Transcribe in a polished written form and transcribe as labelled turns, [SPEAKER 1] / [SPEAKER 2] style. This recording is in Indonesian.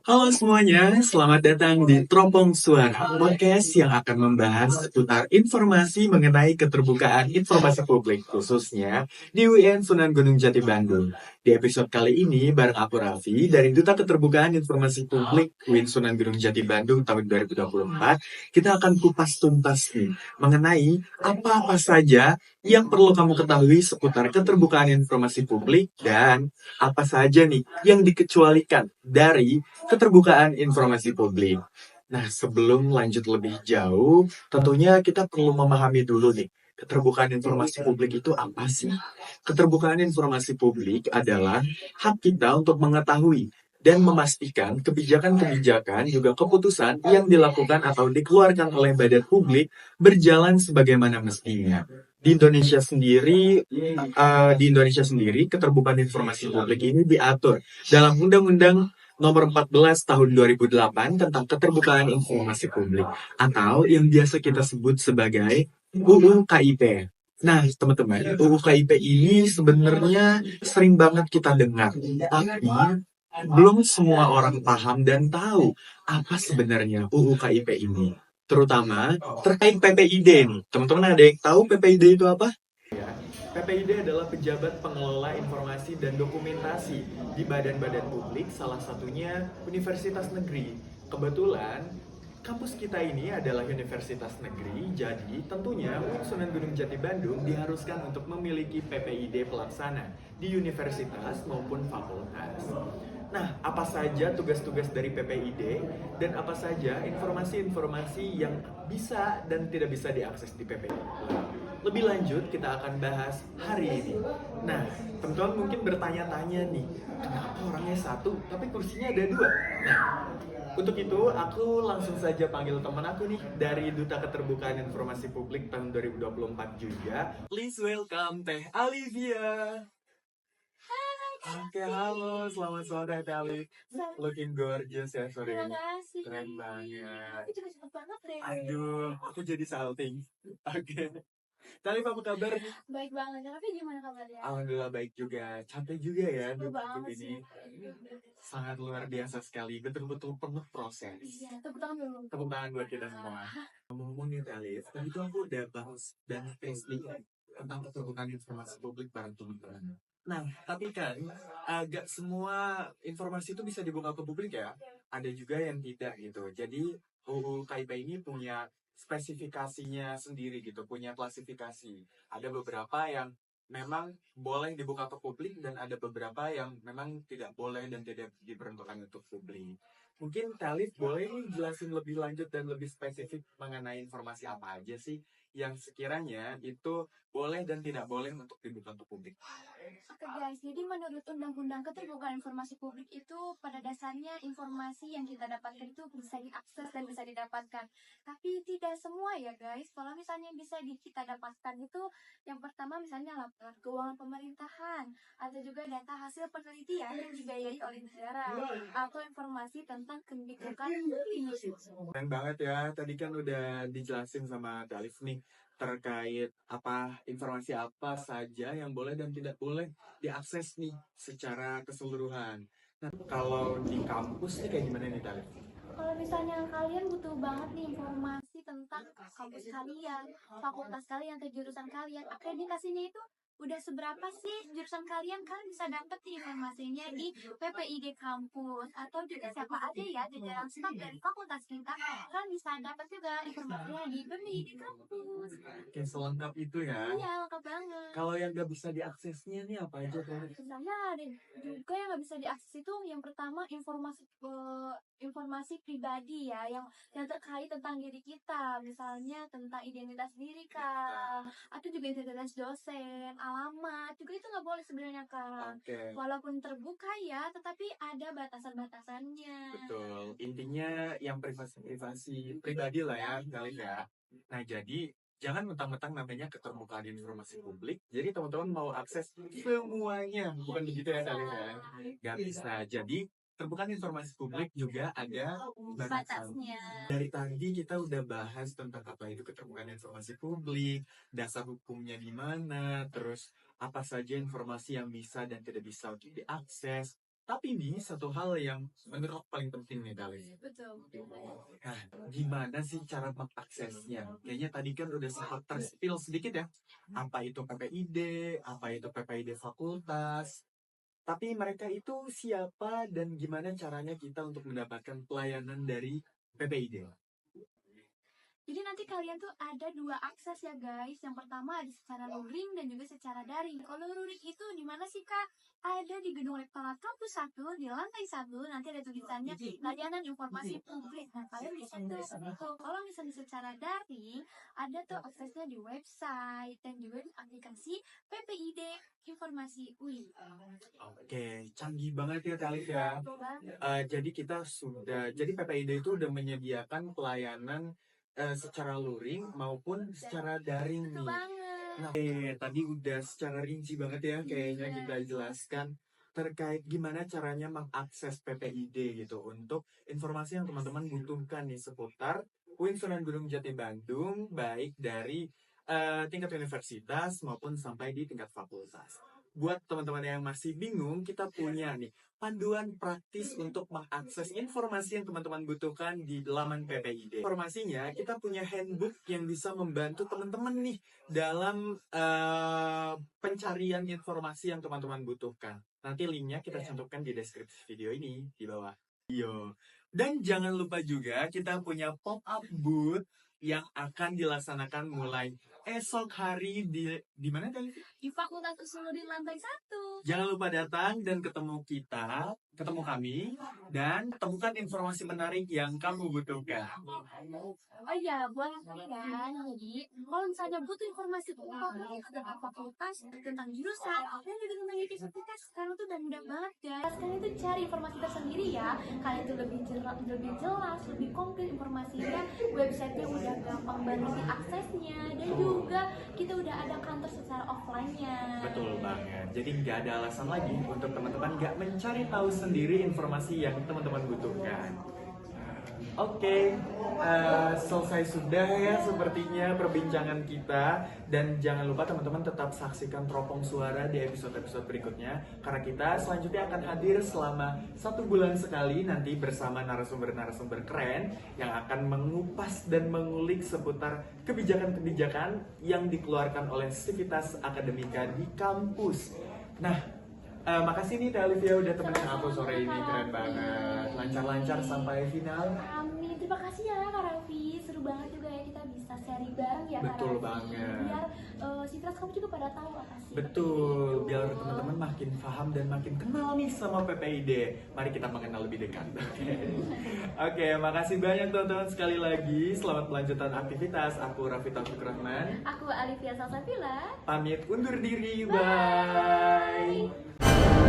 [SPEAKER 1] Halo semuanya, selamat datang di Teropong Suara, podcast yang akan membahas seputar informasi mengenai keterbukaan informasi publik, khususnya di UIN Sunan Gunung Jati Bandung. Di episode kali ini, bareng aku Raffi, dari Duta Keterbukaan Informasi Publik UIN Sunan Gunung Jati Bandung tahun 2024, kita akan kupas tuntas nih, mengenai apa-apa saja yang perlu kamu ketahui seputar keterbukaan informasi publik dan apa saja nih yang dikecualikan dari keterbukaan informasi publik. Nah, sebelum lanjut lebih jauh, tentunya kita perlu memahami dulu nih, keterbukaan informasi publik itu apa sih? Keterbukaan informasi publik adalah hak kita untuk mengetahui dan memastikan kebijakan-kebijakan juga keputusan yang dilakukan atau dikeluarkan oleh badan publik berjalan sebagaimana mestinya. Di Indonesia sendiri, keterbukaan informasi publik ini diatur dalam Undang-Undang Nomor 14 Tahun 2008 tentang Keterbukaan Informasi Publik atau yang biasa kita sebut sebagai UU KIP. Nah, teman-teman, UU KIP ini sebenarnya sering banget kita dengar, tapi belum semua orang paham dan tahu apa sebenarnya UU KIP ini. Terutama terkait PPID nih. Teman-teman ada yang tahu PPID itu apa? PPID adalah pejabat pengelola informasi dan dokumentasi di badan-badan publik, salah satunya Universitas Negeri. Kebetulan, kampus kita ini adalah Universitas Negeri, jadi tentunya UIN Sunan Gunung Jati Bandung diharuskan untuk memiliki PPID pelaksana di universitas maupun fakultas. Nah, apa saja tugas-tugas dari PPID dan apa saja informasi-informasi yang bisa dan tidak bisa diakses di PPID? Lebih lanjut, kita akan bahas hari ini. Nah, teman-teman mungkin bertanya-tanya nih, kenapa orangnya satu tapi kursinya ada dua? Nah, untuk itu aku langsung saja panggil teman aku nih dari Duta Keterbukaan Informasi Publik tahun 2024 juga. Please welcome Teh Alivia. Oke, halo, selamat sore Teh Alif. Looking gorgeous ya sore
[SPEAKER 2] Terima
[SPEAKER 1] ini.
[SPEAKER 2] kasih.
[SPEAKER 1] Keren banget.
[SPEAKER 2] Aku juga cepet banget deh.
[SPEAKER 1] Aduh, aku jadi salting. Oke. Teh Alif, apa kabar nih?
[SPEAKER 2] Baik banget. Tapi gimana kabarnya?
[SPEAKER 1] Alhamdulillah baik juga. Capek juga ya
[SPEAKER 2] Capek
[SPEAKER 1] duduk
[SPEAKER 2] banget
[SPEAKER 1] ini.
[SPEAKER 2] sih.
[SPEAKER 1] Sangat luar biasa sekali. Betul-betul penuh proses.
[SPEAKER 2] Iya, tepuk tangan dulu.
[SPEAKER 1] Tepuk tangan buat kita semua. Ngomong-ngomong nih Alif, tadi tuh aku udah bahas dan testing tentang keterbukaan informasi publik bareng teman-teman. Nah, tapi kan agak semua informasi itu bisa dibuka ke publik ya. Ada juga yang tidak gitu. Jadi UU KIP ini punya spesifikasinya sendiri gitu, punya klasifikasi. Ada beberapa yang memang boleh dibuka ke publik dan ada beberapa yang memang tidak boleh dan tidak diperuntukkan untuk publik. Mungkin Talif boleh nih jelasin lebih lanjut dan lebih spesifik mengenai informasi apa aja sih yang sekiranya itu boleh dan tidak boleh untuk dibuka untuk publik.
[SPEAKER 2] Oke guys, jadi menurut Undang-Undang Keterbukaan Informasi Publik itu pada dasarnya informasi yang kita dapatkan itu bisa diakses dan bisa didapatkan. Tapi tidak semua ya guys. Kalau misalnya bisa kita dapatkan itu yang pertama misalnya laporan keuangan pemerintahan atau juga data hasil penelitian yang dibiayai oleh negara atau informasi tentang kebijakan publik.
[SPEAKER 1] Keren banget ya, tadi kan udah dijelasin sama Talif nih terkait apa informasi apa saja yang boleh dan tidak boleh diakses nih secara keseluruhan. Nah, kalau di kampus nih kayak gimana nih Talif?
[SPEAKER 2] Kalau misalnya kalian butuh banget nih informasi tentang kampus kalian, fakultas kalian, atau jurusan kalian, akreditasinya itu udah seberapa sih jurusan kalian, kalian bisa dapat nih informasinya di PPID kampus atau juga siapa aja ya jajaran staf dari fakultas kita, kalian bisa dapat juga informasinya di PPID kampus.
[SPEAKER 1] Oke, selengkap itu ya.
[SPEAKER 2] Iya, lengkap banget.
[SPEAKER 1] Kalau yang nggak bisa diaksesnya nih apa aja tuh?
[SPEAKER 2] Misalnya ada juga yang nggak bisa diakses itu yang pertama informasi pribadi ya yang terkait tentang diri kita, misalnya tentang identitas diri kak atau juga identitas dosen, alamat juga itu nggak boleh sebenarnya kak.
[SPEAKER 1] Oke,
[SPEAKER 2] Walaupun terbuka ya tetapi ada batasan-batasannya.
[SPEAKER 1] betul. Intinya yang privasi pribadi lah ya, kali ya. Nah, jadi jangan mentang-mentang namanya keterbukaan informasi publik. Jadi teman-teman mau akses semuanya, bukan begitu ya Salih ya? Gak bisa. Jadi terbukaan informasi publik juga ada batasan.
[SPEAKER 2] Batasnya.
[SPEAKER 1] Dari tadi kita udah bahas tentang apa itu keterbukaan informasi publik, dasar hukumnya di mana, terus apa saja informasi yang bisa dan tidak bisa untuk diakses. Tapi nih, satu hal yang menurut aku paling penting nih, Dalis.
[SPEAKER 2] Betul.
[SPEAKER 1] Nah, gimana sih cara mengaksesnya? Kayaknya tadi kan udah sempat terspill sedikit ya. Apa itu PPID, apa itu PPID fakultas. Tapi mereka itu siapa dan gimana caranya kita untuk mendapatkan pelayanan dari PPID?
[SPEAKER 2] Jadi nanti kalian tuh ada dua akses ya guys. Yang pertama ada secara luring dan juga secara daring. Kalau luring itu di mana sih Kak? Ada di gedung Rektorat Kampus 1 di lantai 1. Nanti ada tulisannya layanan informasi publik. Nah kalian bisa tuh itu. Kalau misalnya secara daring, ada tuh aksesnya di website dan juga di aplikasi PPID Informasi UI.
[SPEAKER 1] Oke, canggih banget ya Dalis ya. Jadi jadi PPID itu udah menyediakan pelayanan secara luring maupun secara daring
[SPEAKER 2] Betul
[SPEAKER 1] nih.
[SPEAKER 2] banget.
[SPEAKER 1] Nah, tadi udah secara rinci banget ya kayaknya kita jelaskan terkait gimana caranya mengakses PPID gitu untuk informasi yang teman-teman butuhkan nih seputar UIN Sunan Gunung Jati Bandung, baik dari tingkat universitas maupun sampai di tingkat fakultas. Buat teman-teman yang masih bingung, kita punya nih panduan praktis untuk mengakses informasi yang teman-teman butuhkan di laman PPID. Informasinya, kita punya handbook yang bisa membantu teman-teman nih dalam pencarian informasi yang teman-teman butuhkan. Nanti linknya kita cantumkan di deskripsi video ini di bawah video. Dan jangan lupa juga kita punya pop-up booth yang akan dilaksanakan mulai esok hari di mana tadi?
[SPEAKER 2] Di Fakultas Usuludin lantai 1.
[SPEAKER 1] Jangan lupa datang dan ketemu kami, dan temukan informasi menarik yang kamu butuhkan.
[SPEAKER 2] Oh iya, buat kalian, jadi kalau misalnya butuh informasi tentang fakultas, tentang jurusan, dan juga tentang universitas, sekarang tuh udah mudah banget guys. Kalian tuh cari informasi tersendiri ya, kalian tuh lebih jelas, lebih konkret informasinya, websitenya udah gampang banget diaksesnya, dan juga kita udah ada kantor secara offline-nya.
[SPEAKER 1] Betul banget. Jadi nggak ada alasan lagi untuk teman-teman nggak mencari tahu sendiri informasi yang teman-teman butuhkan. Oke, selesai sudah ya sepertinya perbincangan kita. Dan jangan lupa teman-teman tetap saksikan Teropong Suara di episode-episode berikutnya. Karena kita selanjutnya akan hadir selama 1 bulan sekali nanti bersama narasumber-narasumber keren yang akan mengupas dan mengulik seputar kebijakan-kebijakan yang dikeluarkan oleh Sivitas Akademika di kampus. Nah, makasih nih Teh Olivia udah temenin aku sore ini, keren banget. Lancar-lancar sampai final.
[SPEAKER 2] Amin, terima kasih ya Kak Raffi. Seru banget juga ya kita bisa sharing bareng ya Kak
[SPEAKER 1] Betul
[SPEAKER 2] Raffi.
[SPEAKER 1] banget.
[SPEAKER 2] Biar Sitras kamu juga pada tahu apa sih.
[SPEAKER 1] Betul, biar teman-teman makin paham dan makin kenal nih sama PPID. Mari kita mengenal lebih dekat. Oke, makasih banyak teman-teman sekali lagi. Selamat melanjutkan aktivitas. Aku Raffi Taufik Rahman.
[SPEAKER 2] Aku Alivia Salsabila.
[SPEAKER 1] Pamit undur diri.
[SPEAKER 2] Bye.
[SPEAKER 1] Bye.